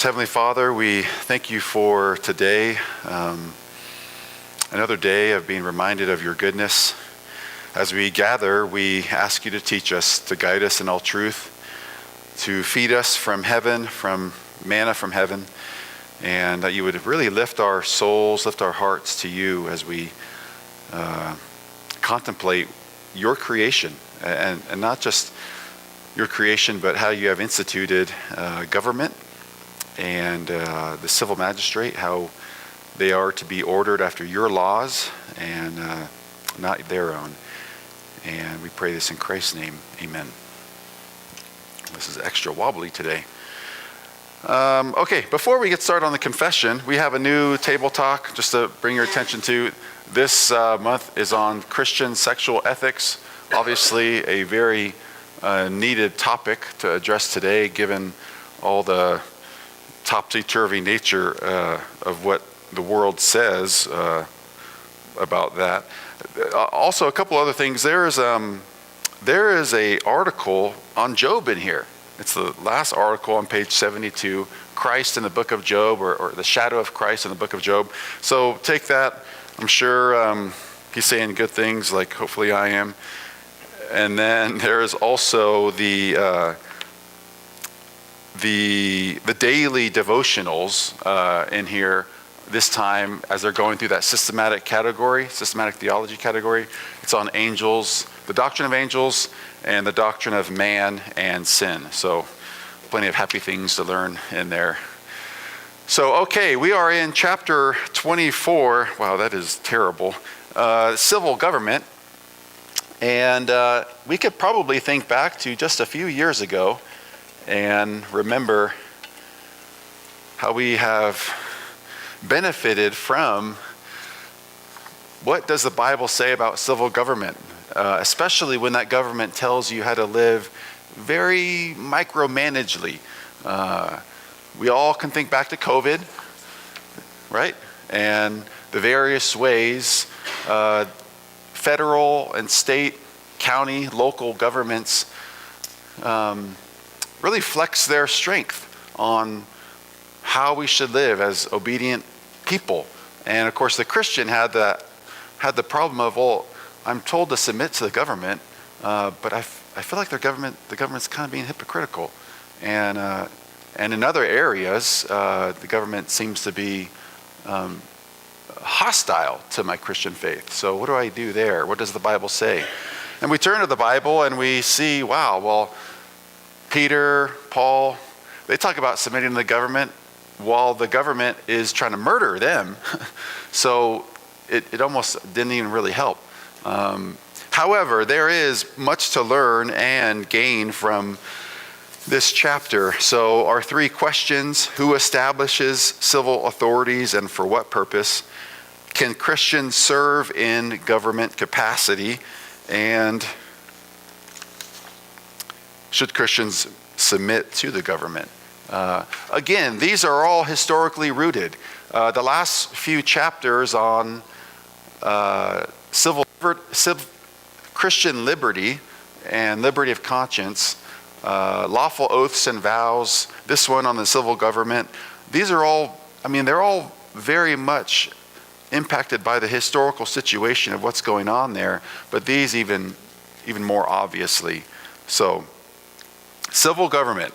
Heavenly Father, we thank you for today, another day of being reminded of your goodness. As we gather, we ask you to teach us, to guide us in all truth, to feed us from heaven, from manna from heaven, and that you would really lift our souls, lift our hearts to you as we contemplate your creation, and not just your creation, but how you have instituted government and the civil magistrate, how they are to be ordered after your laws and not their own. And we pray this in Christ's name, amen. This is extra wobbly today. Okay, before we get started on the confession, we have a new table talk just to bring your attention to. This month is on Christian sexual ethics. Obviously a very needed topic to address today, given all the topsy-turvy nature of what the world says about that. Also, a couple other things. There is a article on Job in here. It's the last article on page 72, Christ in the book of Job, or the shadow of Christ in the book of Job. So take that. I'm sure he's saying good things, like hopefully I am. And then there is also the daily devotionals in here this time, as they're going through that systematic theology category. It's on angels, the doctrine of angels, and the doctrine of man and sin. So plenty of happy things to learn in there. So, okay, we are in chapter 24. Wow, that is terrible. Civil government. And we could probably think back to just a few years ago and remember how we have benefited from what does the Bible say about civil government, especially when that government tells you how to live very micromanagedly. We all can think back to COVID, right? And the various ways federal and state, county, local governments really flex their strength on how we should live as obedient people. And of course, the Christian had the problem of, well, I'm told to submit to the government, but I feel like the government's kind of being hypocritical. And in other areas, the government seems to be hostile to my Christian faith. So what do I do there? What does the Bible say? And we turn to the Bible and we see, wow, well, Peter, Paul, they talk about submitting to the government while the government is trying to murder them. So it almost didn't even really help. However, there is much to learn and gain from this chapter. So our three questions: who establishes civil authorities and for what purpose? Can Christians serve in government capacity? And should Christians submit to the government? Again, these are all historically rooted. The last few chapters on Christian liberty and liberty of conscience, lawful oaths and vows, this one on the civil government, these are all, they're all very much impacted by the historical situation of what's going on there, but these even more obviously. So, civil government.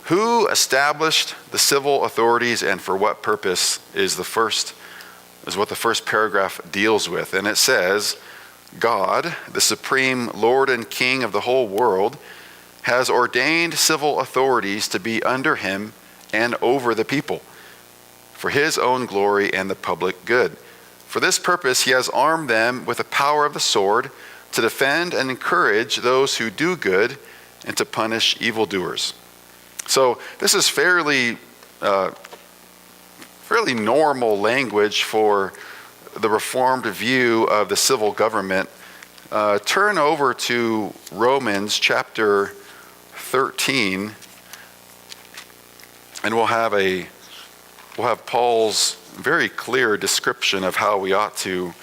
Who established the civil authorities and for what purpose is what the first paragraph deals with. And it says, God, the supreme Lord and King of the whole world, has ordained civil authorities to be under him and over the people, for his own glory and the public good. For this purpose he has armed them with the power of the sword to defend and encourage those who do good and to punish evildoers. So this is fairly normal language for the Reformed view of the civil government. Turn over to Romans chapter 13, and we'll have Paul's very clear description of how we ought to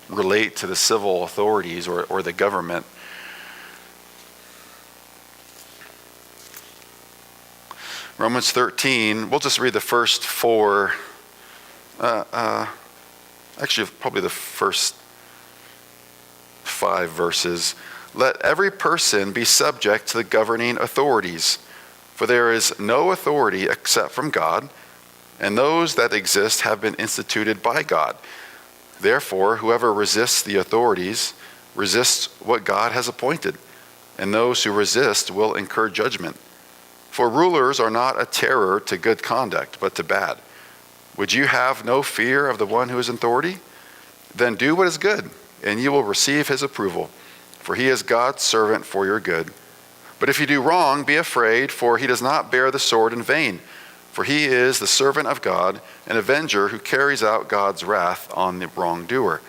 relate to the civil authorities or the government. Romans 13, we'll just read the first four, actually probably the first 5 verses. Let every person be subject to the governing authorities, for there is no authority except from God, and those that exist have been instituted by God. Therefore, whoever resists the authorities resists what God has appointed, and those who resist will incur judgment. For rulers are not a terror to good conduct, but to bad. Would you have no fear of the one who is in authority? Then do what is good, and you will receive his approval, for he is God's servant for your good. But if you do wrong, be afraid, for he does not bear the sword in vain. For he is the servant of God, an avenger who carries out God's wrath on the wrongdoer.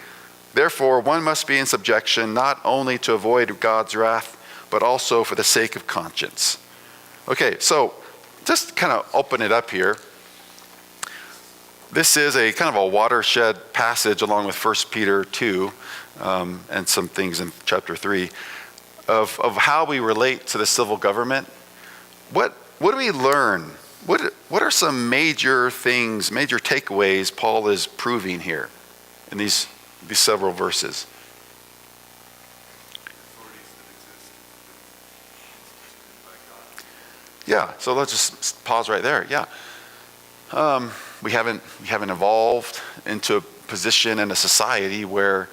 Therefore, one must be in subjection not only to avoid God's wrath, but also for the sake of conscience. Okay, so just kind of open it up here. This is a kind of a watershed passage along with 1 Peter 2 and some things in chapter 3 of how we relate to the civil government. What do we learn? What are some major things, major takeaways Paul is proving here in these several verses? Yeah, so let's just pause right there. Yeah. We haven't evolved into a position in a society where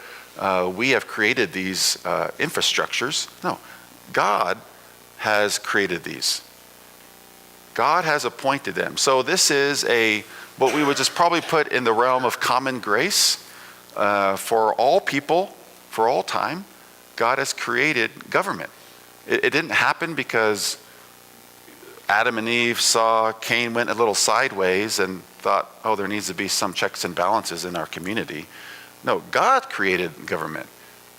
we have created these infrastructures. No, God has created these. God has appointed them. So this is what we would just probably put in the realm of common grace for all people, for all time. God has created government. It didn't happen because Adam and Eve saw Cain went a little sideways and thought, oh, there needs to be some checks and balances in our community. No, God created government.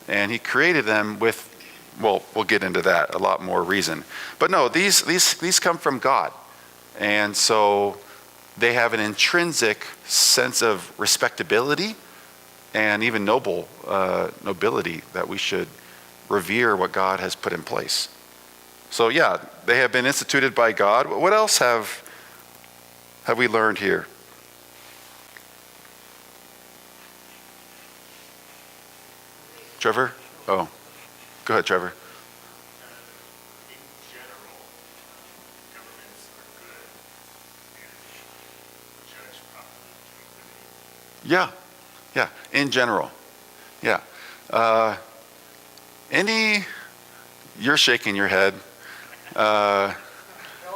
And he created them with, well, we'll get into that, a lot more reason. But no, these come from God. And so they have an intrinsic sense of respectability and even nobility that we should revere what God has put in place. So yeah, they have been instituted by God. What else have we learned here? Trevor? Oh, go ahead, Trevor. Yeah, in general. Yeah. You're shaking your head. They all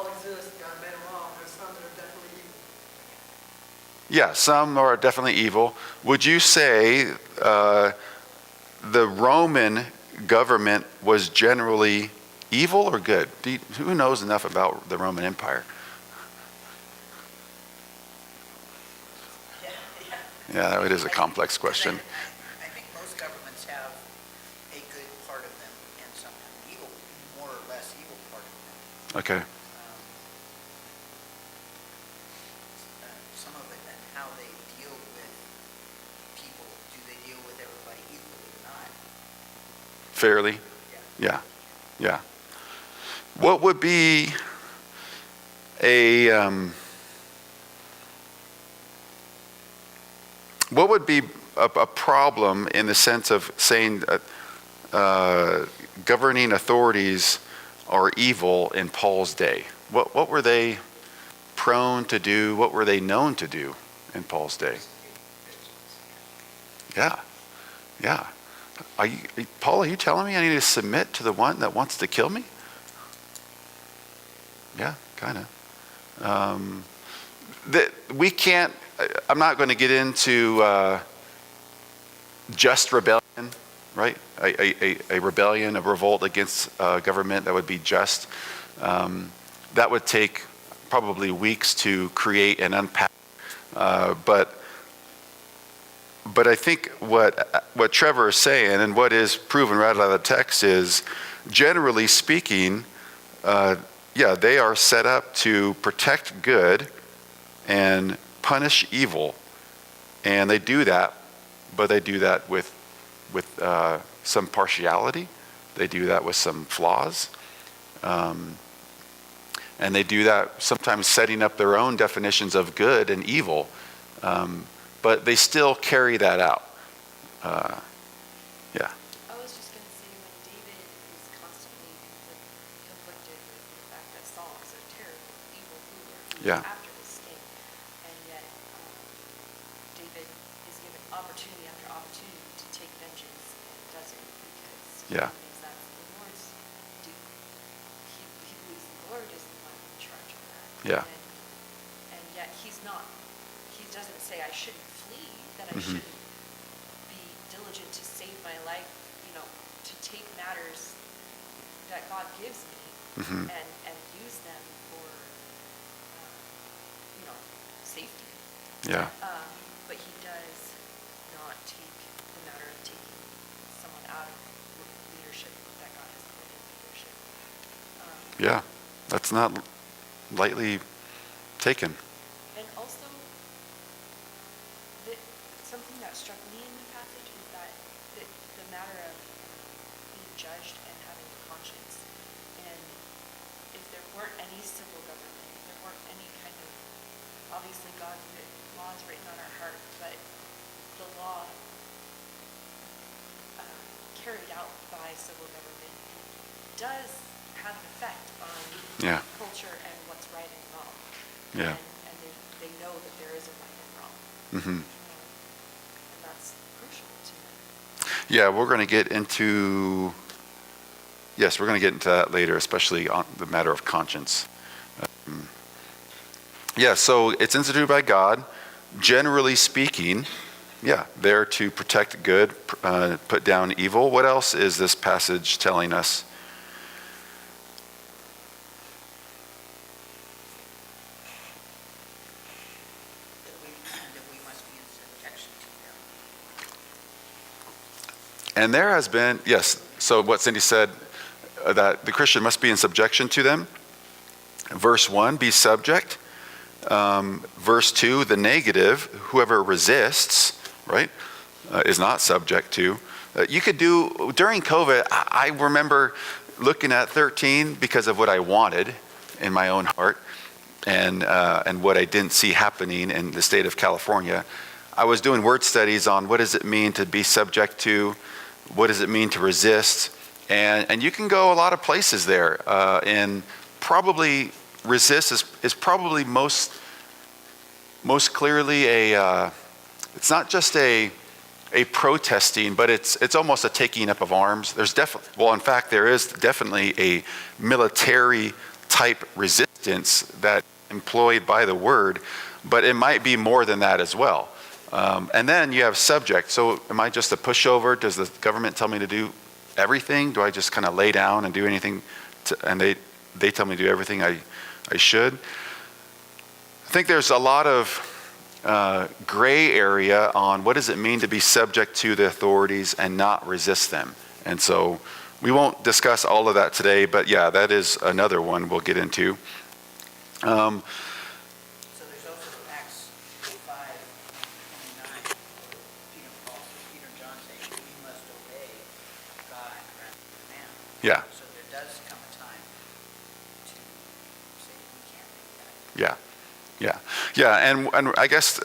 exist, God made them all. There's some that are definitely evil. Yeah, some are definitely evil. Would you say the Roman government was generally evil or good? Who knows enough about the Roman Empire? Yeah, it is a complex question. I think most governments have a good part of them and some evil, more or less evil part of them. Okay. Some of it and how they deal with people. Do they deal with everybody equally or not? Fairly? Yeah. What would be a problem in the sense of saying governing authorities are evil in Paul's day? What were they prone to do? What were they known to do in Paul's day? Yeah. Paul, are you telling me I need to submit to the one that wants to kill me? Yeah, kind of. We can't. I'm not going to get into just rebellion, right? A rebellion, a revolt against government that would be just. That would take probably weeks to create and unpack. But I think what Trevor is saying and what is proven right out of the text is, generally speaking, they are set up to protect good and punish evil, and they do that, but they do that with some partiality. They do that with some flaws, And they do that sometimes setting up their own definitions of good and evil, but they still carry that out. Yeah. I was just going to say, when David is constantly conflicted with the fact that Saul is a terrible, evil ruler who's Yeah. after his skin, and yet David is given opportunity after opportunity to take vengeance and doesn't, because he Yeah. believes that's the Lord's due. He believes the Lord is the one in charge of that. Yeah. And yet he doesn't say I shouldn't flee, that I Mhm. shouldn't be diligent to save my life, to take matters that God gives me Mhm. and use them for, safety. Yeah. But he does not take the matter of taking someone out of leadership that God has put in leadership. Yeah. That's not lightly taken. And also, something that struck me in the passage is that the matter of being judged and having a conscience. And if there weren't any civil government, if there weren't any kind of, obviously law is written on our heart, but the law carried out by civil government does have an effect on Yeah. culture and what's right and wrong. Yeah. And they know that there is a right and wrong. Mhm. And that's crucial to them. Yeah, we're going to get into that later, especially on the matter of conscience. Yeah, so it's instituted by God. Generally speaking, yeah, there to protect good, put down evil. What else is this passage telling us? That we must be in subjection to them. And there has been, yes, so what Cindy said, that the Christian must be in subjection to them. Verse 1, be subject. Verse 2, the negative, whoever resists, right, is not subject to. You could do, during COVID, I remember looking at 13 because of what I wanted in my own heart and what I didn't see happening in the state of California. I was doing word studies on what does it mean to be subject to, what does it mean to resist, and you can go a lot of places there, and probably resist is probably most clearly it's not just a protesting, but it's almost a taking up of arms. There's in fact, there is definitely a military type resistance that employed by the word, but it might be more than that as well. And then you have subject. So am I just a pushover? Does the government tell me to do everything? Do I just kind of lay down and do anything and they tell me to do everything I should? I think there's a lot of gray area on what does it mean to be subject to the authorities and not resist them. And so we won't discuss all of that today, but yeah, that is another one we'll get into. So there's also Acts 5:29. Peter and John say we must obey God rather than man. Yeah. So there does come a time to say we can't do that. Yeah, and I guess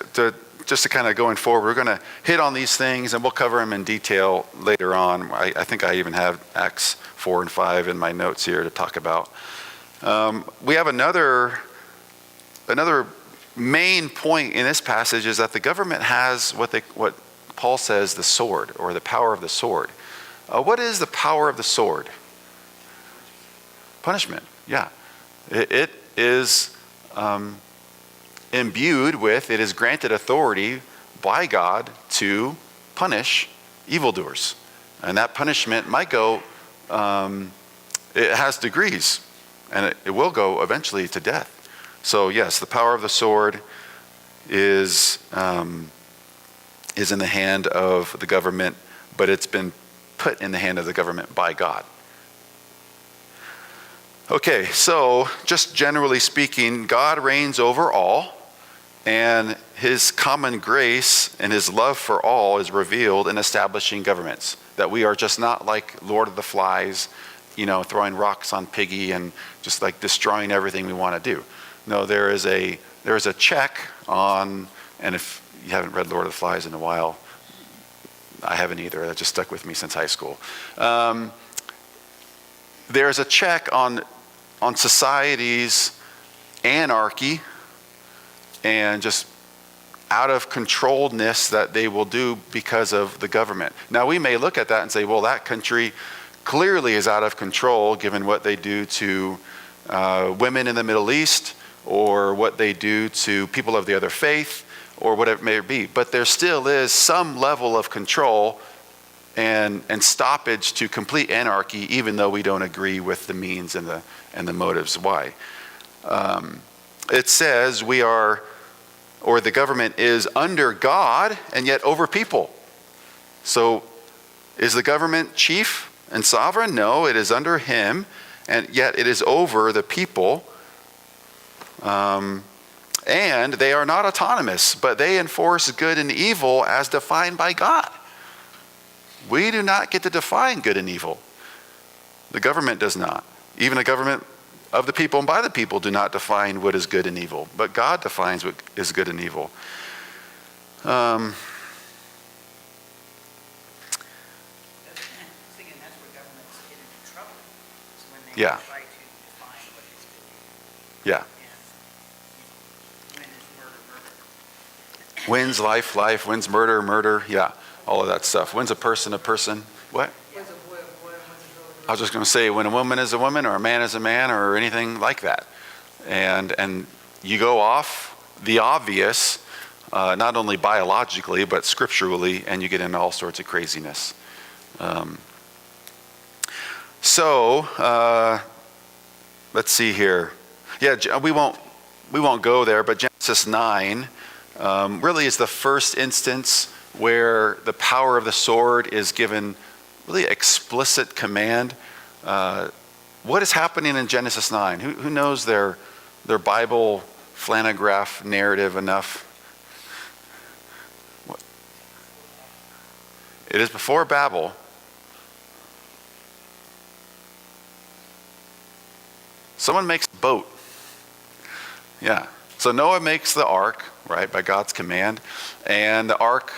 just to kind of going forward, we're going to hit on these things and we'll cover them in detail later on. I think I even have Acts 4 and 5 in my notes here to talk about. We have another main point in this passage is that the government has what Paul says the sword, or the power of the sword. What is the power of the sword? Punishment. Yeah, it is. Imbued with, it is granted authority by God to punish evildoers. And that punishment might go, it has degrees, and it will go eventually to death. So yes, the power of the sword is in the hand of the government, but it's been put in the hand of the government by God. Okay, so just generally speaking, God reigns over all, and his common grace and his love for all is revealed in establishing governments. That we are just not like Lord of the Flies throwing rocks on Piggy and just like destroying everything we want to do. No, there is a check on, and if you haven't read Lord of the Flies in a while, I haven't either. That just stuck with me since high school. There's a check on society's anarchy and just out of controlledness that they will do because of the government. Now we may look at that and say, well, that country clearly is out of control given what they do to women in the Middle East, or what they do to people of the other faith, or whatever it may be. But there still is some level of control and stoppage to complete anarchy, even though we don't agree with the means and the motives why. It says we are, or the government is under God and yet over people. So is the government chief and sovereign? No, it is under him, and yet it is over the people. And they are not autonomous, but they enforce good and evil as defined by God. We do not get to define good and evil. The government does not. Even the government of the people and by the people do not define what is good and evil, but God defines what is good and evil. Thinking that's where governments get into trouble, is when they Yeah. try to define what is good and evil. Yeah. And, when is murder, murder? When's life, life? When's murder, murder? Yeah, all of that stuff. When's a person, a person? What? When's a boy a boy, when's a girl a girl? I was just going to say, when a woman is a woman, or a man is a man, or anything like that. And you go off the obvious, not only biologically, but scripturally, and you get into all sorts of craziness. Let's see here. Yeah, we won't go there, but Genesis 9 really is the first instance where the power of the sword is given really explicit command. What is happening in Genesis 9? Who knows their Bible flannelgraph narrative enough? What? It is before Babel. Someone makes a boat. Yeah. So Noah makes the ark, right, by God's command. And the ark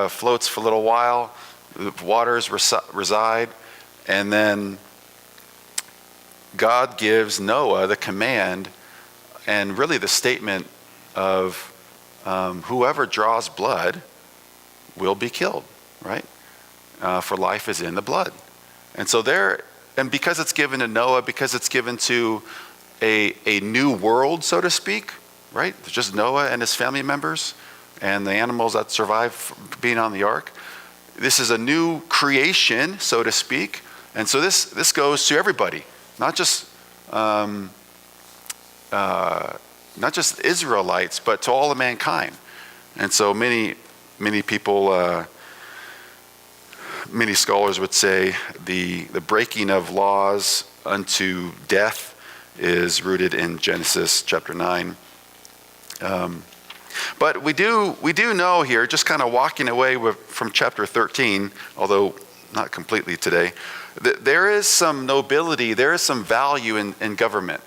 floats for a little while. The waters reside. And then God gives Noah the command and really the statement of whoever draws blood will be killed, right? For life is in the blood. And so and because it's given to Noah, because it's given to a new world, so to speak, right? It's just Noah and his family members and the animals that survive being on the ark. This is a new creation, so to speak. And so this goes to everybody, not just Israelites, but to all of mankind. And so many people, many scholars would say the breaking of laws unto death is rooted in Genesis chapter 9. But we do know here, just kind of walking away from chapter 13, although not completely today, that there is some nobility, there is some value in government.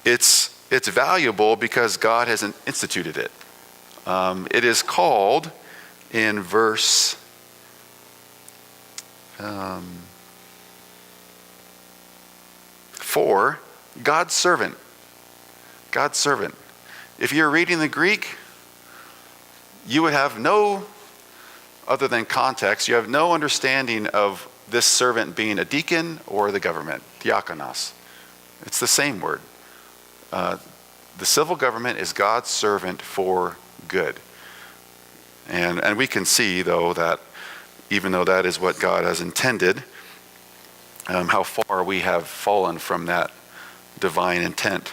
It's valuable because God has instituted it. It is called in verse 4, God's servant. God's servant. If you're reading the Greek, you would have no, other than context, you have no understanding of this servant being a deacon or the government, diakonos. It's the same word. The civil government is God's servant for good. And we can see, though, that even though that is what God has intended, how far we have fallen from that divine intent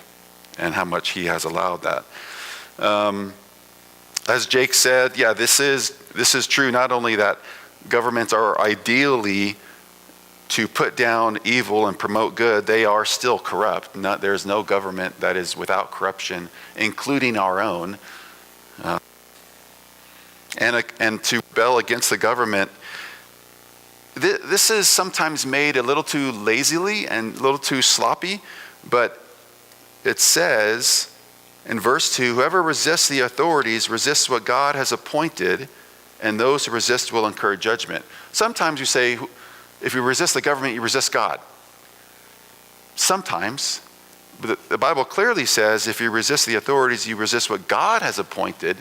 and how much he has allowed that. As Jake said, yeah, this is true not only that governments are ideally to put down evil and promote good, they are still corrupt. There's no government that is without corruption, including our own. And to rebel against the government this is sometimes made a little too lazily and a little too sloppy, but it says in verse 2, whoever resists the authorities resists what God has appointed, and those who resist will incur judgment. Sometimes you say, if you resist the government, you resist God. Sometimes, but the Bible clearly says if you resist the authorities, you resist what God has appointed.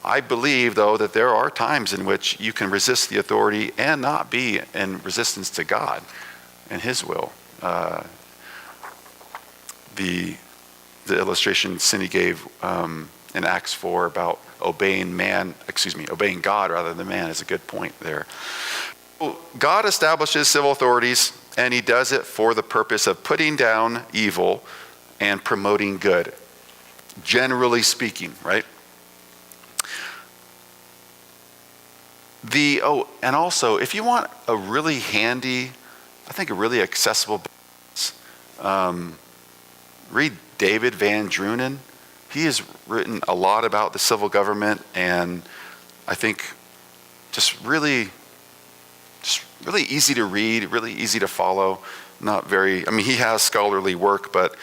I believe, though, that there are times in which you can resist the authority and not be in resistance to God and His will. The illustration Cindy gave in Acts 4 about obeying God rather than man is a good point there. God establishes civil authorities, and He does it for the purpose of putting down evil and promoting good, generally speaking, right? And also, if you want a really handy, I think a really accessible book, read David Van Drunen. He has written a lot about the civil government, and I think just really easy to read, really easy to follow. He has scholarly work, but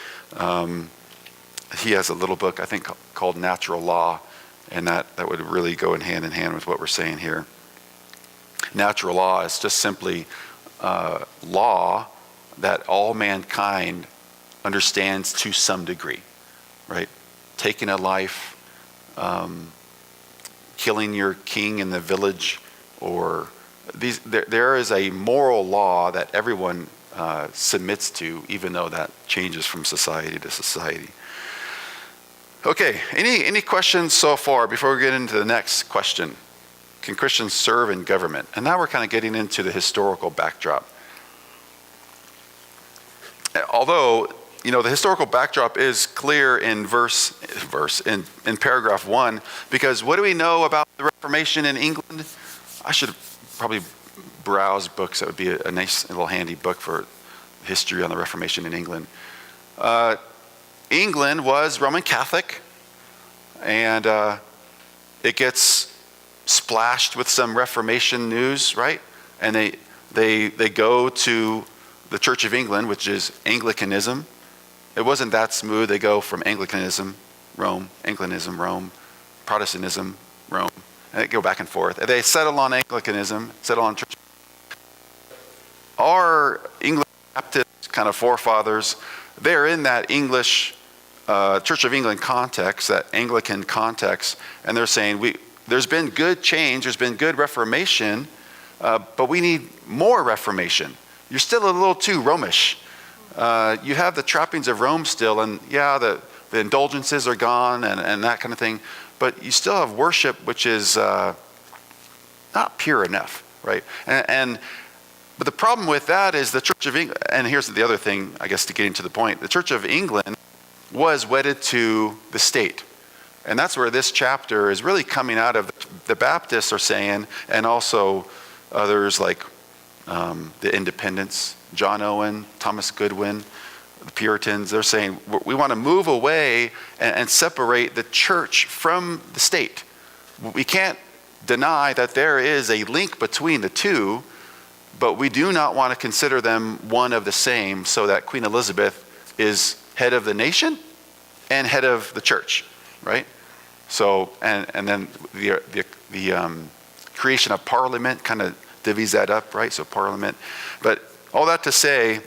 he has a little book, I think, called Natural Law, and that would really go in hand with what we're saying here. Natural law is just simply law that all mankind understands to some degree, right? Taking a life, killing your king in the village, or there is a moral law that everyone submits to, even though that changes from society to society. Okay, any questions so far before we get into the next question? Can Christians serve in government? And now we're kind of getting into the historical backdrop. Although, the historical backdrop is clear in in paragraph 1, because what do we know about the Reformation in England? I should probably browse books. That would be a nice little handy book for history on the Reformation in England. England was Roman Catholic, and it gets splashed with some Reformation news, right? And they go to the Church of England, which is Anglicanism. It wasn't that smooth. They go from Anglicanism, Rome, Protestantism, Rome, and they go back and forth. They settle on Anglicanism, settle on Church. Our English Baptist kind of forefathers, they're in that English Church of England context, that Anglican context, and they're saying there's been good change, there's been good Reformation, but we need more Reformation. You're still a little too Romish. You have the trappings of Rome still, and the indulgences are gone and that kind of thing, but you still have worship which is not pure enough, right? But the problem with that is the Church of England, and here's the other thing, I guess, to get into the point. The Church of England was wedded to the state. And that's where this chapter is really coming out of. The Baptists are saying, and also others like the Independents, John Owen, Thomas Goodwin, the Puritans, they're saying we want to move away and separate the church from the state. We can't deny that there is a link between the two, but we do not want to consider them one of the same, so that Queen Elizabeth is head of the nation and head of the church, right? So, and then the creation of Parliament kind of divvies that up, right? So Parliament. But all that to say,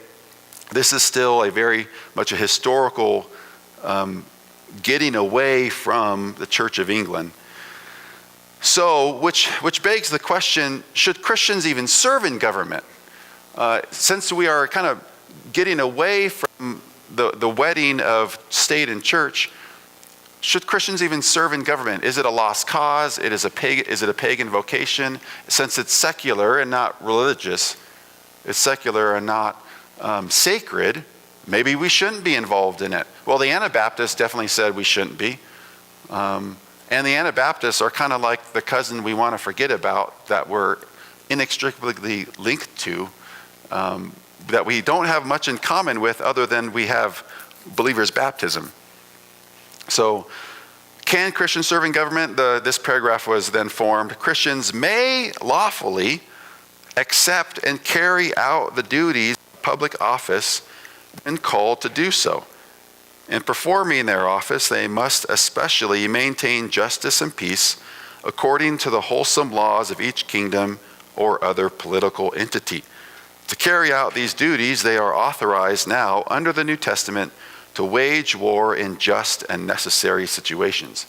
this is still a very much a historical getting away from the Church of England. So, which begs the question, should Christians even serve in government? Since we are kind of getting away from the wedding of state and church, should Christians even serve in government? Is it a lost cause? Is it a pagan vocation? Since it's secular and not religious, it's secular and not sacred, maybe we shouldn't be involved in it. Well, the Anabaptists definitely said we shouldn't be. And the Anabaptists are kind of like the cousin we want to forget about that we're inextricably linked to, that we don't have much in common with other than we have believers' baptism. So, can Christians serve in government? This paragraph was then formed. Christians may lawfully accept and carry out the duties of public office when called to do so. In performing their office, they must especially maintain justice and peace according to the wholesome laws of each kingdom or other political entity. To carry out these duties, they are authorized now under the New Testament to wage war in just and necessary situations.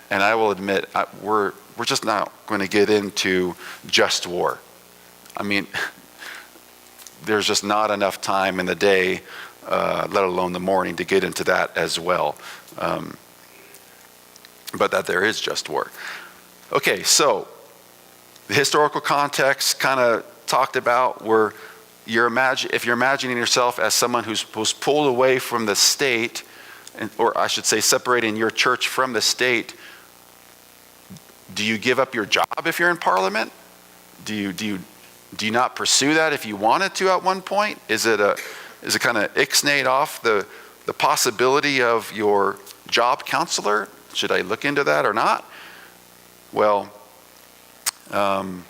And I will admit, we're just not going to get into just war. I mean, there's just not enough time in the day, let alone the morning, to get into that as well. But that there is just war. Okay, so the historical context kind of talked about where if you're imagining yourself as someone who's pulled away from the state, or I should say separating your church from the state, do you give up your job if you're in Parliament? Do you not pursue that if you wanted to at one point? Is it kind of ixnayed off the possibility of your job counselor? Should I look into that or not? Well, the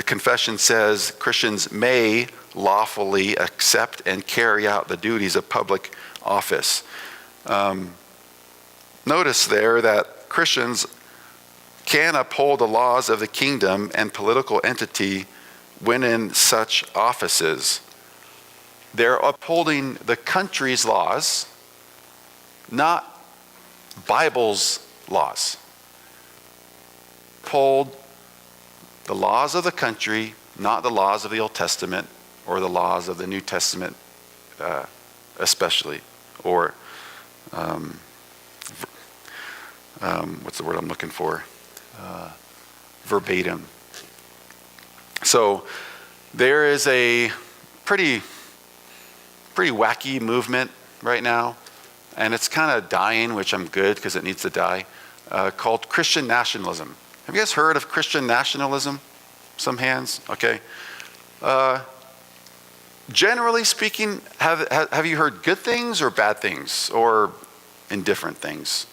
confession says Christians may lawfully accept and carry out the duties of public office. Notice there that Christians can uphold the laws of the kingdom and political entity when in such offices. They're upholding the country's laws, not Bible's laws. Uphold the laws of the country, not the laws of the Old Testament or the laws of the New Testament especially, or what's the word I'm looking for? Verbatim. So there is a pretty wacky movement right now, and it's kind of dying, which I'm good because it needs to die, called Christian nationalism. Have you guys heard of Christian nationalism? Some hands? Okay. Generally speaking, have you heard good things or bad things or indifferent things?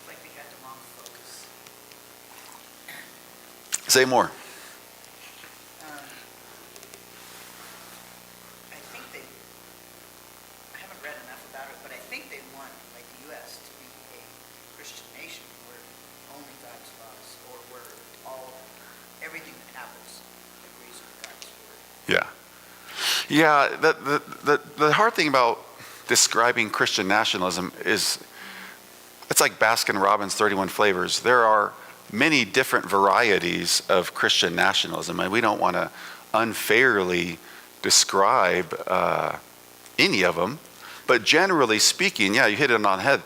Like we got the wrong focus. Say more. I think I haven't read enough about it, but I think they want, like the U.S., to be a Christian nation where only God's laws, or where everything that happens agrees with God's word. Yeah. Yeah, the hard thing about describing Christian nationalism is it's like Baskin-Robbins 31 flavors. There are many different varieties of Christian nationalism, and we don't want to unfairly describe any of them. But generally speaking, yeah, you hit it on the head.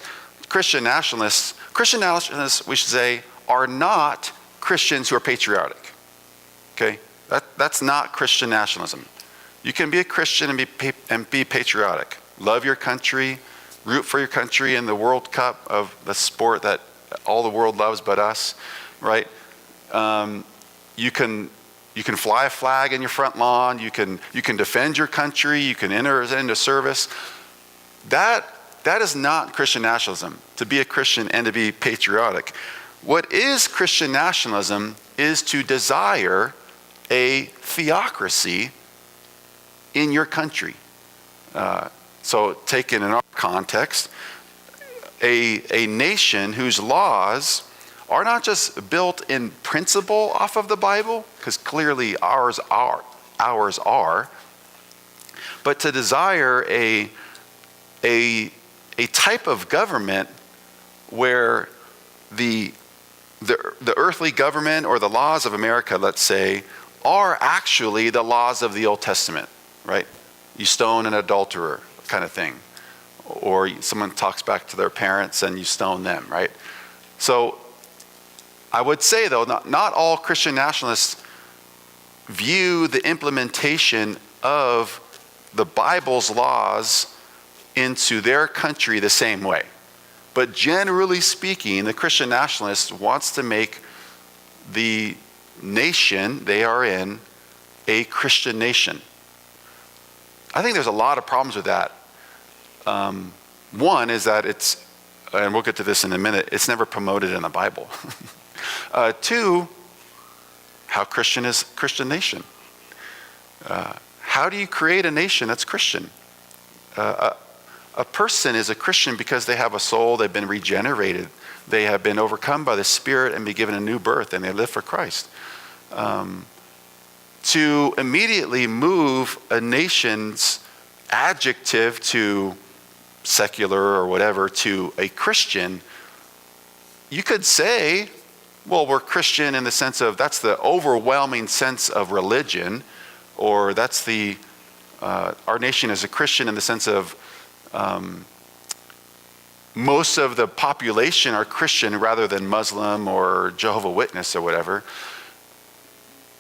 Christian nationalists, we should say, are not Christians who are patriotic. Okay? That's not Christian nationalism. You can be a Christian and be patriotic. Love your country, root for your country in the World Cup of the sport that all the world loves but us, right? You can fly a flag in your front lawn. You can defend your country. You can enter into service. That is not Christian nationalism, to be a Christian and to be patriotic. What is Christian nationalism is to desire a theocracy in your country. So taken in our context, a nation whose laws are not just built in principle off of the Bible, because clearly ours are, but to desire a type of government where the earthly government or the laws of America, let's say, are actually the laws of the Old Testament, right? You stone an adulterer kind of thing. Or someone talks back to their parents and you stone them, right? So I would say, though, not all Christian nationalists view the implementation of the Bible's laws into their country the same way. But generally speaking, the Christian nationalist wants to make the nation they are in a Christian nation. I think there's a lot of problems with that. One is that it's, and we'll get to this in a minute, it's never promoted in the Bible. Two, how Christian is Christian nation? How do you create a nation that's Christian? A person is a Christian because they have a soul, they've been regenerated, they have been overcome by the Spirit and be given a new birth, and they live for Christ. To immediately move a nation's adjective to secular or whatever to a Christian, you could say, well, we're Christian in the sense of that's the overwhelming sense of religion, or that's the our nation is a Christian in the sense of most of the population are Christian rather than Muslim or Jehovah's Witness or whatever.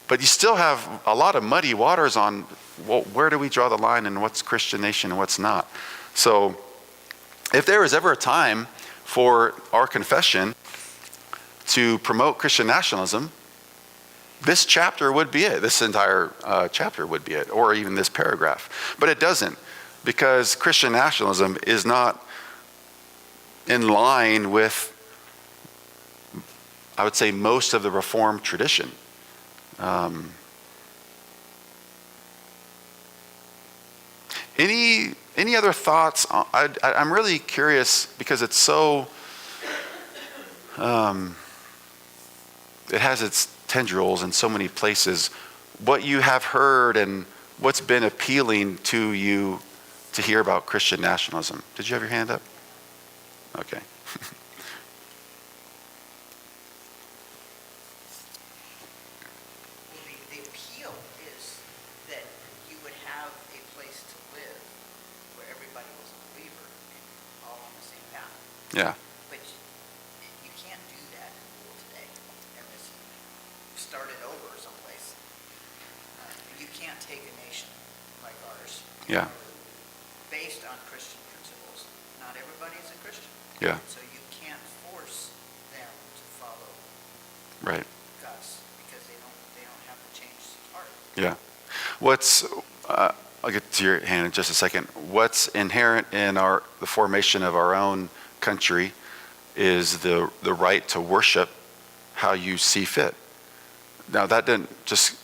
But you still have a lot of muddy waters on, well, where do we draw the line and what's Christian nation and what's not? So if there was ever a time for our confession to promote Christian nationalism, this chapter would be it. This entire chapter would be it, or even this paragraph. But it doesn't, because Christian nationalism is not in line with, I would say, most of the Reformed tradition. Any other thoughts? I'm really curious because it's so, it has its tendrils in so many places. What you have heard and what's been appealing to you to hear about Christian nationalism. Did you have your hand up? Okay. The appeal is that you would have a place to live where everybody was a believer and all on the same path. Yeah. But you can't do that in the world today, unless you started over someplace. You can't take a nation like ours. Yeah. Based on Christian principles. Not everybody is a Christian. Yeah. So you can't force them to follow Right. us because they don't have the change heart. Yeah. What's, I'll get to your hand in just a second. What's inherent in the formation of our own country is the right to worship how you see fit. Now that didn't just,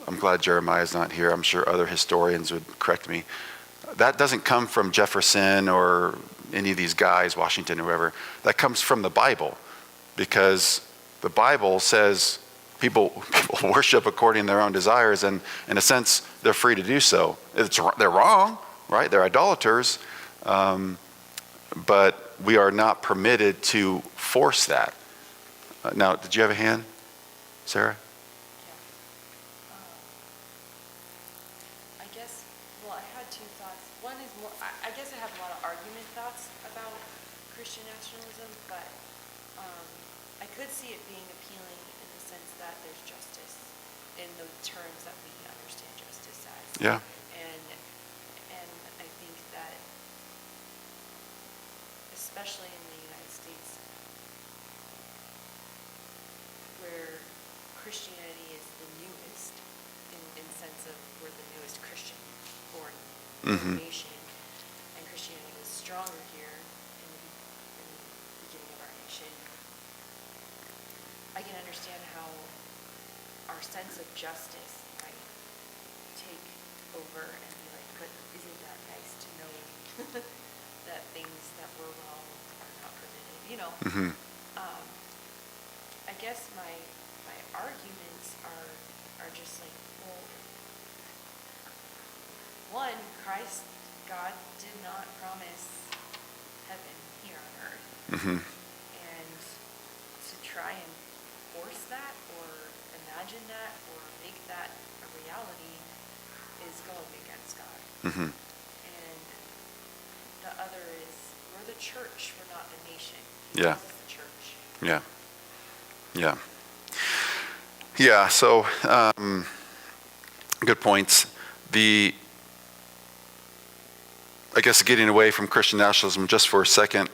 I'm glad Jeremiah's not here. I'm sure other historians would correct me. That doesn't come from Jefferson or any of these guys, Washington or whoever. That comes from the Bible, because the Bible says people worship according to their own desires, and in a sense, they're free to do so. They're wrong, right? They're idolaters, but we are not permitted to force that. Now, did you have a hand, Sarah? I guess, well, I had two thoughts. One is more, I guess I have a lot of argument thoughts about Christian nationalism, but I could see it being appealing in the sense that there's justice in the terms that we understand justice as. Yeah. And I think that, especially in the United States, where Christianity is the newest, in sense of we're the newest Christian-born nation, and Christianity was stronger here in the beginning of our nation. I can understand how our sense of justice might take over and be like, but isn't that nice to know that things that were wrong are not permitted? You know, I guess my arguments are just like, well, one, God did not promise heaven here on earth. And to try and force that or imagine that or make that a reality is going against God. And the other is, we're the church, we're not the nation. He Yeah. calls us the church. Yeah. Yeah. Yeah, so good points. I guess getting away from Christian nationalism just for a second,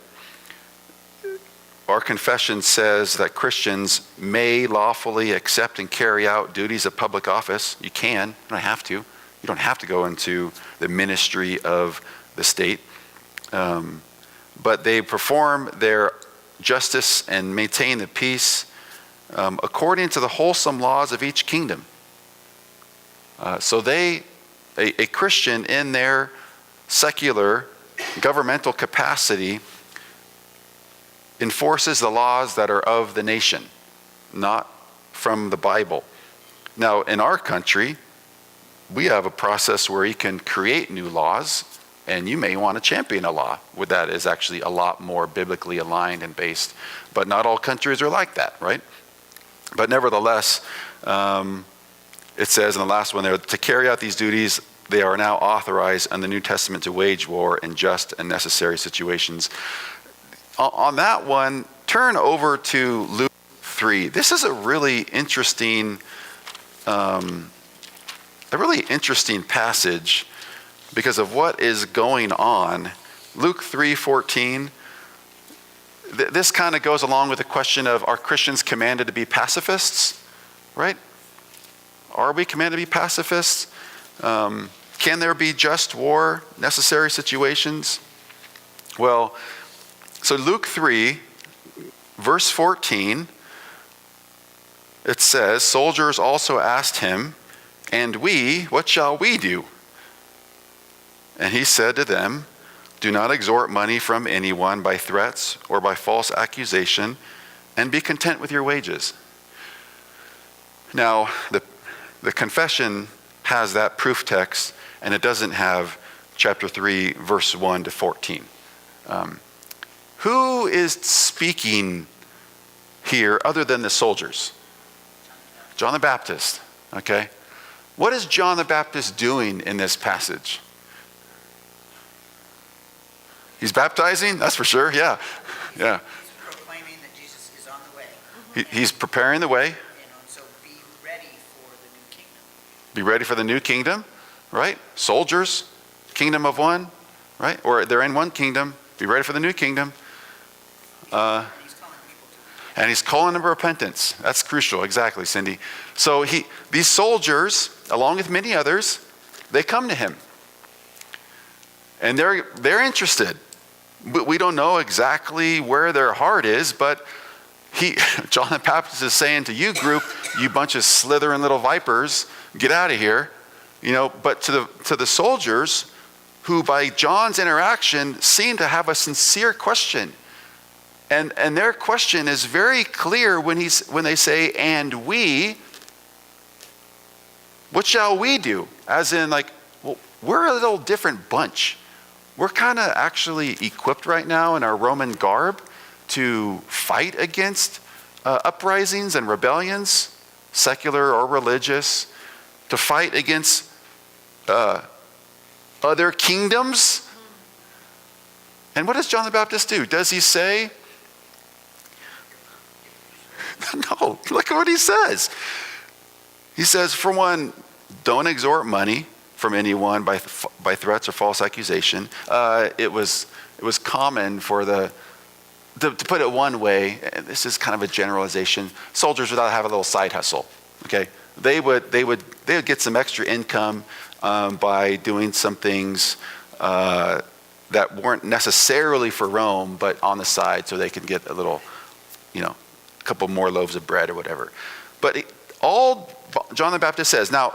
our confession says that Christians may lawfully accept and carry out duties of public office. You can, you don't have to. You don't have to go into the ministry of the state. But they perform their justice and maintain the peace according to the wholesome laws of each kingdom. So a Christian in their secular governmental capacity enforces the laws that are of the nation, not from the Bible. Now, in our country, we have a process where you can create new laws, and you may want to champion a law that is actually a lot more biblically aligned and based. But not all countries are like that, right? But nevertheless, it says in the last one there, to carry out these duties, they are now authorized in the New Testament to wage war in just and necessary situations. On that one, turn over to Luke 3. This is a really interesting passage because of what is going on. Luke 3:14. This kind of goes along with the question of, are Christians commanded to be pacifists? Right? Are we commanded to be pacifists? Can there be just war, necessary situations? Well, so Luke 3, verse 14, it says, soldiers also asked him, and we, what shall we do? And he said to them, do not extort money from anyone by threats or by false accusation, and be content with your wages. Now, the confession has that proof text, and it doesn't have chapter 3, verse 1 to 14. Who is speaking here other than the soldiers? John the Baptist, okay? What is John the Baptist doing in this passage? He's baptizing, that's for sure, yeah. He's proclaiming that Jesus is on the way. He's preparing the way. So be ready for the new kingdom. Be ready for the new kingdom, right? Soldiers, kingdom of one, right? Or they're in one kingdom, be ready for the new kingdom. And he's calling them to repentance. That's crucial, exactly, Cindy. So these soldiers, along with many others, they come to him. And they're interested. We don't know exactly where their heart is, but John the Baptist is saying to you group, you bunch of slithering little vipers, get out of here. But to the soldiers, who by John's interaction seem to have a sincere question. And their question is very clear when they say, and we, what shall we do? As in, like, well, we're a little different bunch. We're kind of actually equipped right now in our Roman garb to fight against uprisings and rebellions, secular or religious, to fight against other kingdoms. And what does John the Baptist do? Does he say, no, look at what he says. He says, for one, don't extort money from anyone by threats or false accusation. It was common for to put it one way, and this is kind of a generalization, soldiers would have a little side hustle, okay? They would get some extra income by doing some things that weren't necessarily for Rome, but on the side so they could get a little, a couple more loaves of bread or whatever. But all John the Baptist says, now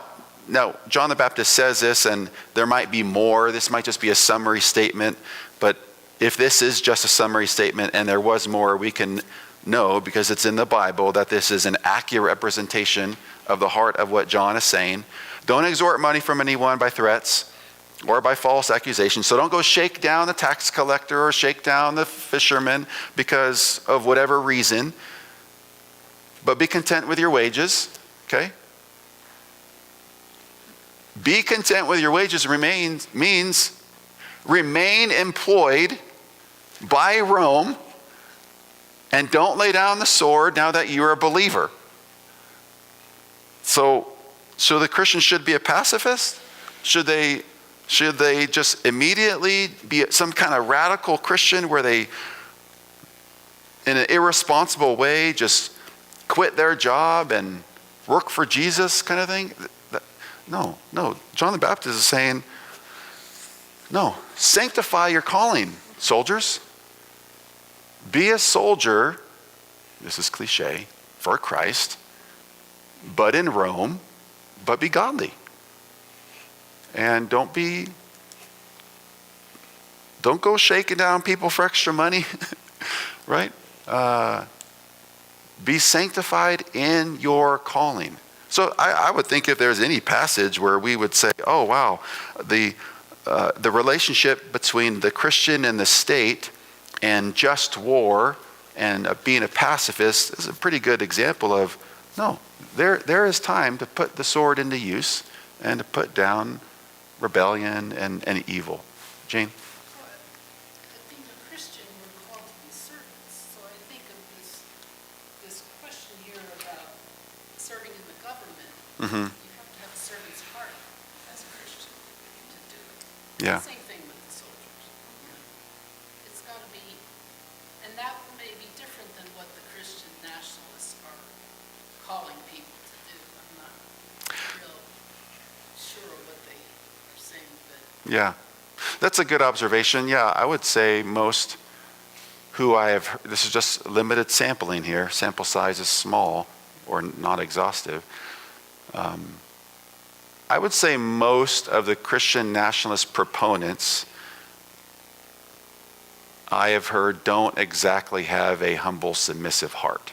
John the Baptist says this, and there might be more. This might just be a summary statement, but if this is just a summary statement and there was more, we can know, because it's in the Bible, that this is an accurate representation of the heart of what John is saying. Don't extort money from anyone by threats or by false accusations. So don't go shake down the tax collector or shake down the fisherman because of whatever reason, but be content with your wages, okay? Be content with your wages means remain employed by Rome and don't lay down the sword now that you're a believer. So the Christian should be a pacifist? Should they just immediately be some kind of radical Christian where they, in an irresponsible way, just quit their job and work for Jesus kind of thing? No. John the Baptist is saying, no, sanctify your calling, soldiers. Be a soldier, this is cliche, for Christ, but in Rome, but be godly. And don't go shaking down people for extra money, right? Be sanctified in your calling. So I would think if there's any passage where we would say, oh, wow, the relationship between the Christian and the state and just war and being a pacifist is a pretty good example of, no, there is time to put the sword into use and to put down rebellion and evil. Jane? Well, being a Christian, we're called to be servants. So I think of this question here about serving in the government. Mm-hmm. You have to have a servant's heart as a Christian to do it. Yeah. Same thing with the soldiers. It's got to be, and that may be different than what the Christian nationalists are calling people to do. I'm not real sure what they are saying, but Yeah. That's a good observation. Yeah, I would say most who I have, this is just limited sampling here, sample size is small or not exhaustive. I would say most of the Christian nationalist proponents I have heard don't exactly have a humble, submissive heart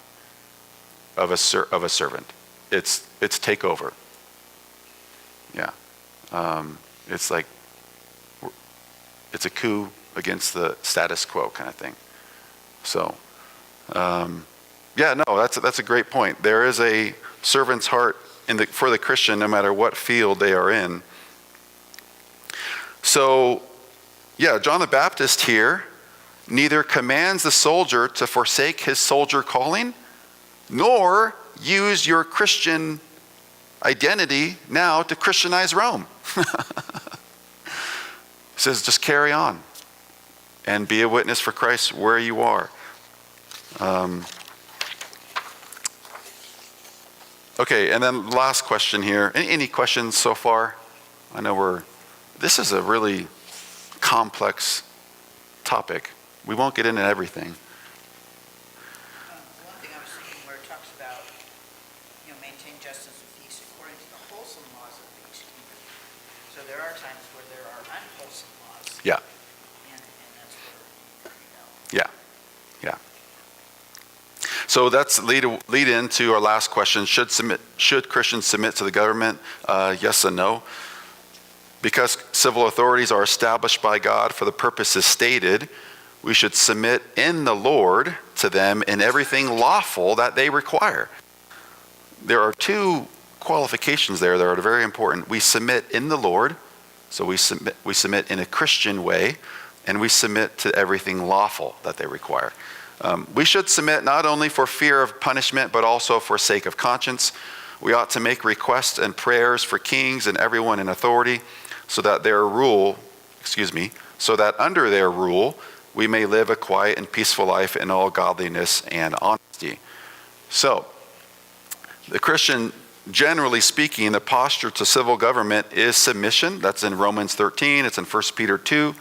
of a servant. It's take over. Yeah. It's like, it's a coup against the status quo kind of thing. So, yeah, no, that's a great point. There is a servant's heart for the Christian, no matter what field they are in. So, yeah, John the Baptist here neither commands the soldier to forsake his soldier calling, nor use your Christian identity now to Christianize Rome. He says, just carry on and be a witness for Christ where you are. Okay, and then last question here. Any questions so far? I know this is a really complex topic. We won't get into everything. One thing I was thinking where it talks about, maintain justice and peace according to the wholesome laws of the peacekeeper. So there are times where there are unwholesome laws. Yeah. And that's where, Yeah. So that's lead into our last question. Should Christians submit to the government? Yes and no. Because civil authorities are established by God for the purposes stated, we should submit in the Lord to them in everything lawful that they require. There are two qualifications there that are very important. We submit in the Lord, so we submit in a Christian way, and we submit to everything lawful that they require. We should submit not only for fear of punishment, but also for sake of conscience. We ought to make requests and prayers for kings and everyone in authority, so that under their rule, we may live a quiet and peaceful life in all godliness and honesty. So, the Christian, generally speaking, the posture to civil government is submission. That's in Romans 13, it's in 1 Peter 2.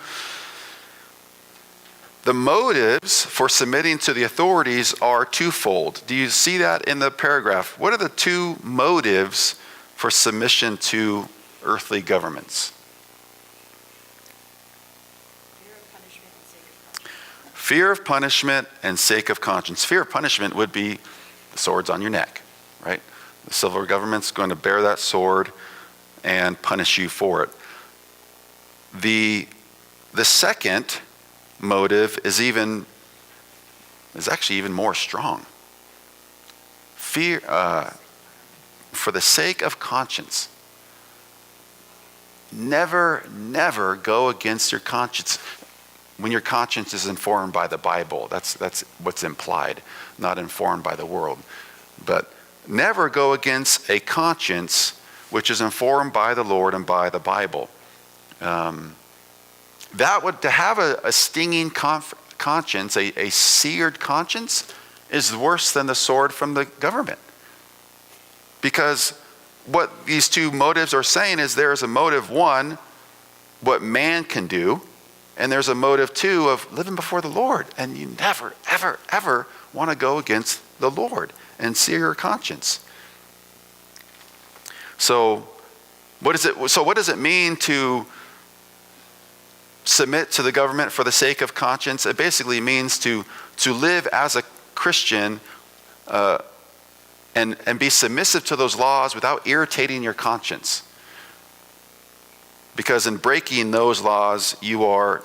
The motives for submitting to the authorities are twofold. Do you see that in the paragraph? What are the two motives for submission to earthly governments? Fear of punishment and sake of conscience. Fear of punishment would be the sword's on your neck, right? The civil government's going to bear that sword and punish you for it. The second motive is actually even more strong. Fear for the sake of conscience. Never go against your conscience. When your conscience is informed by the Bible, that's what's implied, not informed by the world. But never go against a conscience which is informed by the Lord and by the Bible. To have a stinging conscience, a seared conscience, is worse than the sword from the government. Because what these two motives are saying is there's a motive one, what man can do, and there's a motive two of living before the Lord. And you never, ever, ever want to go against the Lord and sear your conscience. So what does it mean to submit to the government for the sake of conscience? It basically means to live as a Christian and be submissive to those laws without irritating your conscience. Because in breaking those laws, you are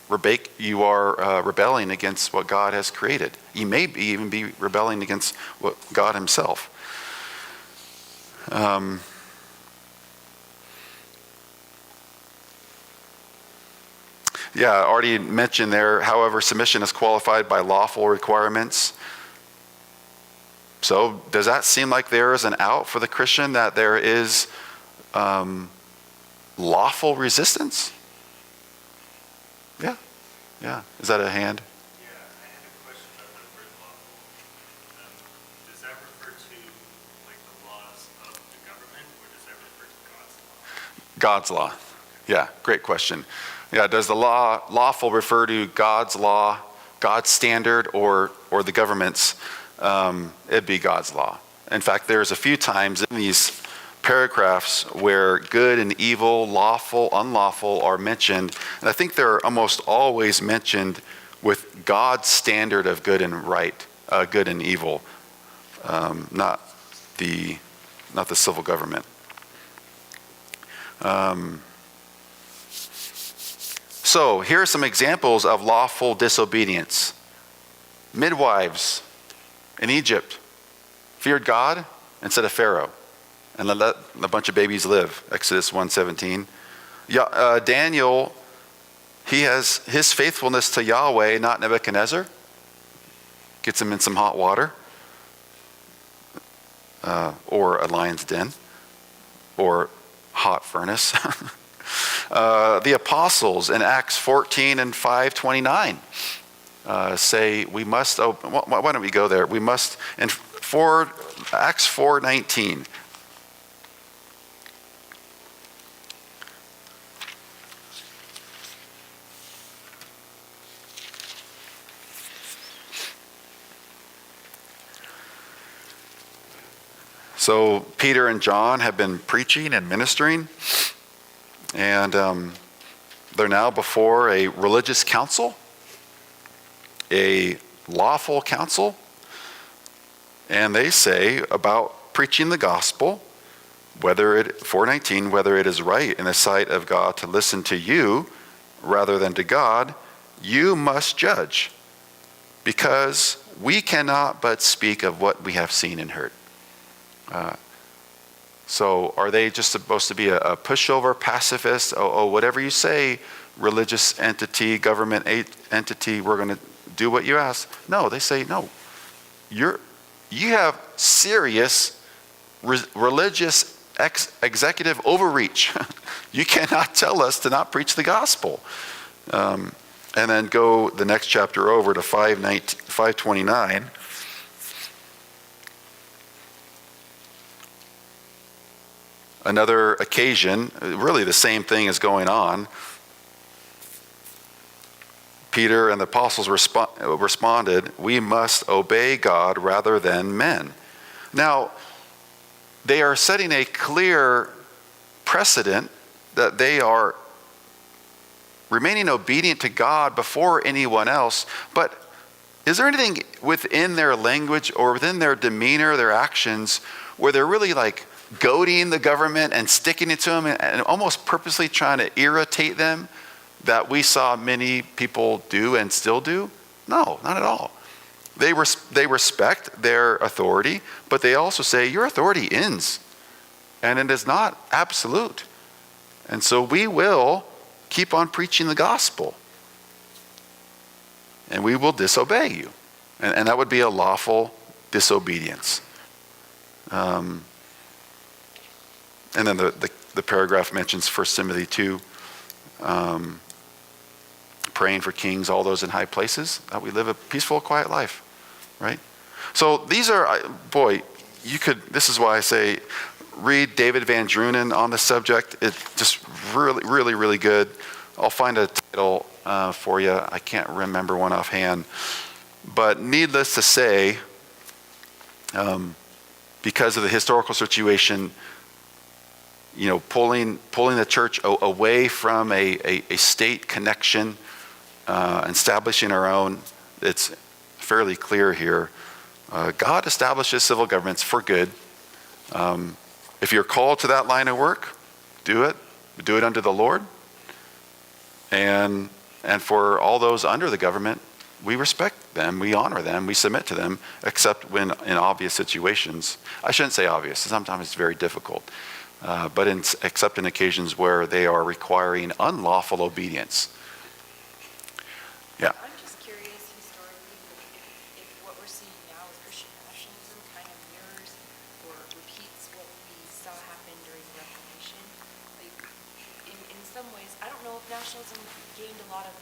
rebelling against what God has created. You may even be rebelling against what God himself. I already mentioned there, however, submission is qualified by lawful requirements. So does that seem like there is an out for the Christian, that there is lawful resistance? Yeah. Is that a hand? Yeah, I had a question about the word lawful. Does that refer to like the laws of the government, or does that refer to God's law? God's law. Yeah, great question. Yeah, does the law lawful refer to God's law, God's standard, or the government's? It'd be God's law. In fact, there's a few times in these paragraphs where good and evil, lawful, unlawful are mentioned. And I think they're almost always mentioned with God's standard of good and right, good and evil, not the civil government. So here are some examples of lawful disobedience. Midwives in Egypt feared God instead of Pharaoh, and let a bunch of babies live, Exodus 1:17. Daniel, he has his faithfulness to Yahweh, not Nebuchadnezzar. Gets him in some hot water, or a lion's den, or hot furnace. The apostles in Acts 14 and 5:29 say we must, why don't we go there? We must, and Acts 4:19. So Peter and John have been preaching and ministering, and they're now before a religious council, a lawful council, and they say about preaching the gospel, 4:19, whether it is right in the sight of God to listen to you rather than to God, you must judge, because we cannot but speak of what we have seen and heard. So are they just supposed to be a pushover pacifist? Whatever you say, religious entity, government entity, we're going to do what you ask. No, they say, no. You have serious religious executive overreach. You cannot tell us to not preach the gospel. And then go the next chapter over to 5:29. Another occasion, really the same thing is going on. Peter and the apostles responded, we must obey God rather than men. Now, they are setting a clear precedent that they are remaining obedient to God before anyone else, but is there anything within their language or within their demeanor, their actions, where they're really like goading the government and sticking it to them and almost purposely trying to irritate them, that we saw many people do and still do? No, not at all. They respect their authority, but they also say your authority ends, and it is not absolute. And so we will keep on preaching the gospel, and we will disobey you. And that would be a lawful disobedience. And then the paragraph mentions 1 Timothy 2, praying for kings, all those in high places, that we live a peaceful, quiet life, right? So these are, this is why I say, read David Van Drunen on the subject. It's just really, really, really good. I'll find a title for you. I can't remember one offhand. But needless to say, because of the historical situation, pulling the church away from a state connection, establishing our own. It's fairly clear here. God establishes civil governments for good. If you're called to that line of work, do it. Do it unto the Lord. And for all those under the government, we respect them, we honor them, we submit to them, except when in obvious situations. I shouldn't say obvious. Sometimes it's very difficult. But except in occasions where they are requiring unlawful obedience. Yeah. I'm just curious historically if what we're seeing now with Christian nationalism kind of mirrors or repeats what we saw happen during the Reformation. Like, in some ways, I don't know if nationalism gained a lot of,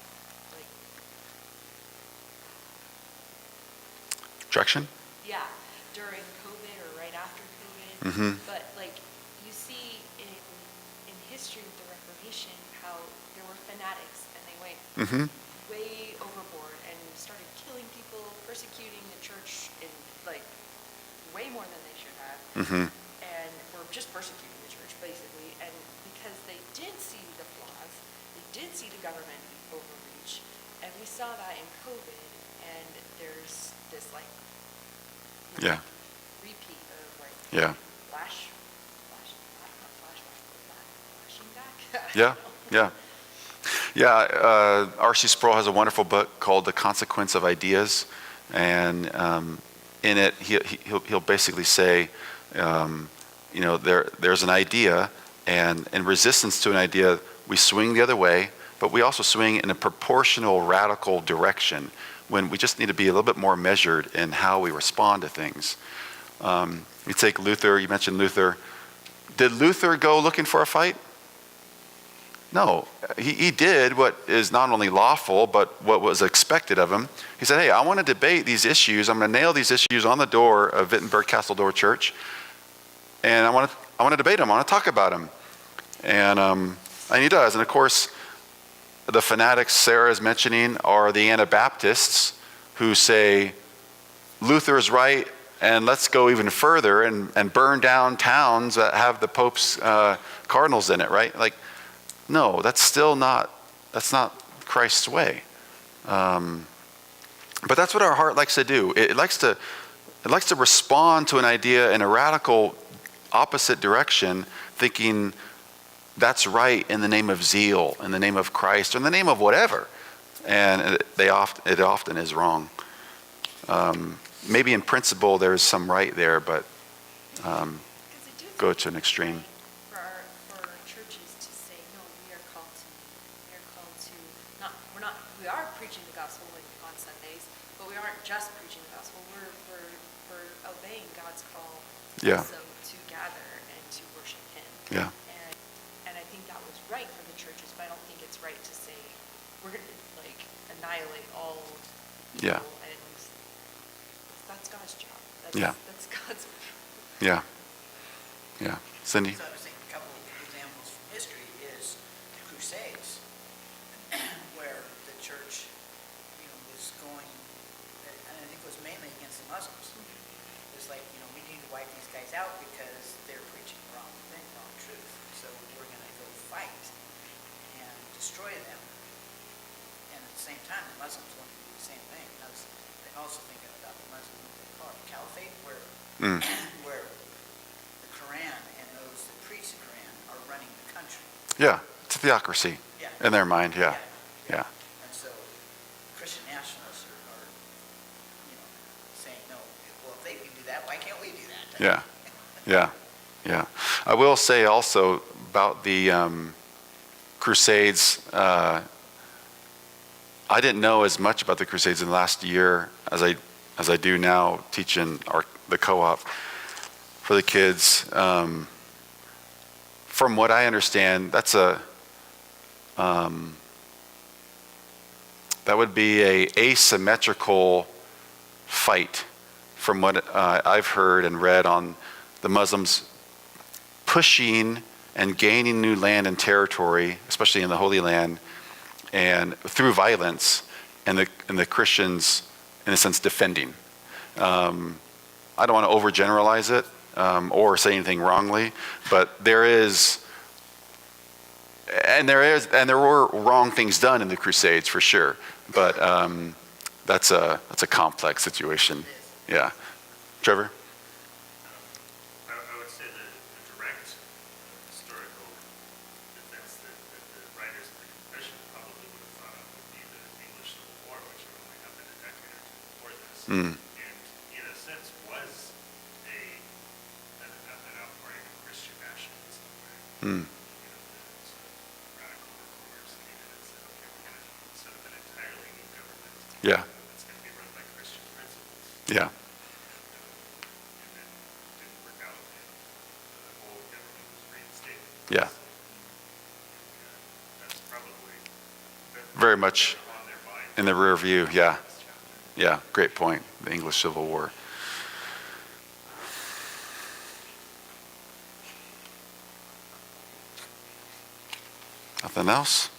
like, Traction? yeah, during COVID or right after COVID. Mm-hmm. But like you see in history with the Reformation how there were fanatics and they went Mm-hmm. way overboard and started killing people, persecuting the church in like way more than they should have. Mm-hmm. And were just persecuting the church basically. And because they did see the flaws, they did see the government overreach, and we saw that in COVID. And there's this like Yeah. repeat of like Yeah. flashing back. Yeah. Yeah. Yeah. R.C. Sproul has a wonderful book called The Consequence of Ideas. And in it, he'll basically say, there's an idea, and in resistance to an idea, we swing the other way, but we also swing in a proportional, radical direction when we just need to be a little bit more measured in how we respond to things. You take Luther, you mentioned Luther. Did Luther go looking for a fight? No, he did what is not only lawful, but what was expected of him. He said, hey, I want to debate these issues. I'm going to nail these issues on the door of Wittenberg Castle Door Church. And I want to debate them. I want to talk about them. And he does. And of course, the fanatics Sarah is mentioning are the Anabaptists who say, Luther is right, and let's go even further and burn down towns that have the Pope's cardinals in it, right? Like, no, that's not Christ's way. But that's what our heart likes to do. It likes to respond to an idea in a radical opposite direction, thinking that's right in the name of zeal, in the name of Christ, or in the name of whatever. And it often is wrong. Maybe in principle there's some right there, but go to an extreme. For churches to say, no, we are preaching the gospel on Sundays, but we aren't just preaching the gospel. We're obeying God's call Yeah. also to gather and to worship Him. Yeah. And I think that was right for the churches, but I don't think it's right to say we're going to like annihilate all evil. Yeah. And that's God's job. Yeah. That's God's. Yeah. Yeah. Cindy? So I was thinking a couple of examples from history is the Crusades, where the church, was going, and I think it was mainly against the Muslims. It was like, we need to wipe these guys out because they're preaching the wrong thing, wrong truth. So we're going to go fight and destroy them. And at the same time, the Muslims want to do the same thing. I was also thinking about the Muslim, what they call it, caliphate, where where the Quran and those that preach the Quran are running the country. Yeah. It's a theocracy in their mind. Yeah. Yeah. And so Christian nationalists are saying, no, well, if they can do that, why can't we do that? Yeah. Yeah. Yeah. I will say also about the Crusades, I didn't know as much about the Crusades in the last year as I do now teaching the co-op for the kids. From what I understand, that would be a asymmetrical fight from what I've heard and read on the Muslims pushing and gaining new land and territory, especially in the Holy Land, and through violence, and the Christians, in a sense, defending. I don't want to overgeneralize it or say anything wrongly, but there were wrong things done in the Crusades for sure, but that's a complex situation. Yeah. Trevor? I would say the direct historical events that the writers of the Confession probably would have thought of would be the English Civil War, which only happened a decade or two before this, and in a sense was an outpouring of Christian nationalism, where radical reformers came in and said, okay, we're going to set up an entirely new government. Yeah. That's going to be run by Christian principles. Yeah. And then it didn't work out, and the whole government was reinstated. Yeah. That's probably Very much on their mind. in the rear view. Yeah. This chapter. Yeah. Great point. The English Civil War. Nothing else?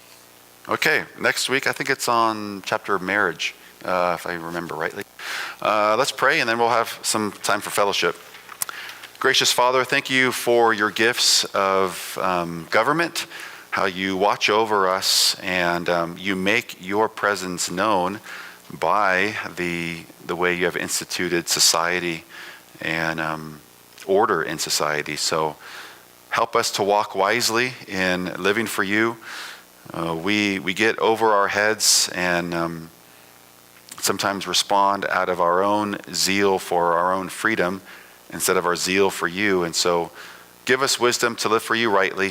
Okay, next week, I think it's on chapter of marriage, if I remember rightly. Let's pray, and then we'll have some time for fellowship. Gracious Father, thank you for your gifts of government, how you watch over us, and you make your presence known by the way you have instituted society and order in society. So help us to walk wisely in living for you. We get over our heads and sometimes respond out of our own zeal for our own freedom instead of our zeal for you. And so give us wisdom to live for you rightly.